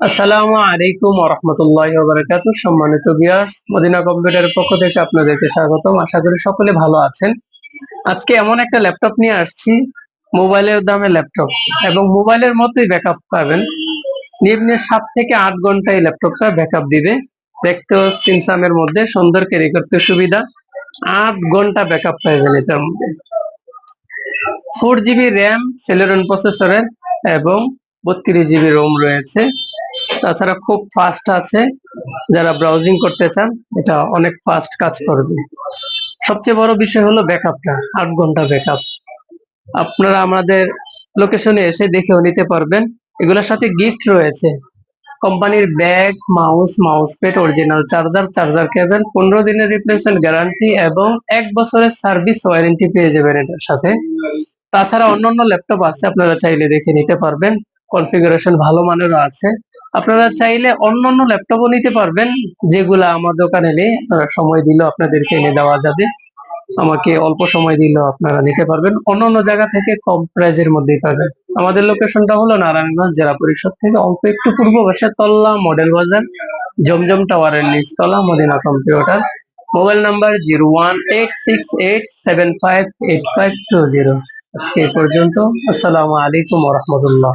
আসসালামু আলাইকুম ওয়া রাহমাতুল্লাহি ওয়া বারাকাতুহু। সম্মানিত ভিউয়ার্স, মদিনা কম্পিউটারের পক্ষ থেকে আপনাদেরকে স্বাগতম। আশা করি সকলে ভালো আছেন। আজকে এমন একটা ল্যাপটপ নিয়ে আসছি, মোবাইলের দামে ল্যাপটপ এবং মোবাইলের মতোই ব্যাকআপ পাবেন। নিম্নে 7 থেকে 8 ঘন্টা এই ল্যাপটপটা ব্যাকআপ দিবে। দেখতেও সিনসামের মধ্যে সুন্দর, ক্যারি করতে সুবিধা। 8 ঘন্টা ব্যাকআপ পাবেন এটার মধ্যে। 4 জিবি র্যাম সেলেরন প্রসেসরের এবং 32 জিবি রোম রয়েছে। তাছাড়া খুব ফাস্ট আছে, যারা ব্রাউজিং করতে চান এটা অনেক ফাস্ট কাজ করবে। সবচেয়ে বড় বিষয় হলো ব্যাকআপটা, 8 ঘন্টা ব্যাকআপ। আপনারা আমাদের লোকেশনে এসে দেখেও নিতে পারবেন। এগুলোর সাথে গিফট রয়েছে কোম্পানির bag, mouse pad, original charger cable, 15 দিনের রিপ্লেসমেন্ট গ্যারান্টি এবং 1 বছরের সার্ভিস ওয়ারেন্টি পেয়ে যাবেন এটার সাথে। তাছাড়া অন্যান্য ল্যাপটপ আছে, আপনারা চাইলে দেখে নিতে পারবেন। কনফিগারেশন ভালো মানেরও আছে। আপনারা চাইলে অন্যান্য ল্যাপটপও নিতে পারবেন, যেগুলা আমার দোকানে নেই। আপনারা সময় দিলেও আপনাদেরকে এনে দেওয়া যাবে। আমাকে অল্প সময় দিলেও আপনারা নিতে পারবেন। অন্যান্য জায়গা থেকে কম প্রাইজের মধ্যেই পাবেন। আমাদের লোকেশনটা হলো নারায়ণগঞ্জ জেলা পরিষদ থেকে অল্প একটু পূর্ব পাশে তল্লা মডেল বাজার, জমজম টাওয়ারের নিচতলা, মদিনা কম্পিউটার। Mobile number 018687585520। আজকে এই পর্যন্ত। আসসালামু আলাইকুম ওয়া রাহমাতুল্লাহ।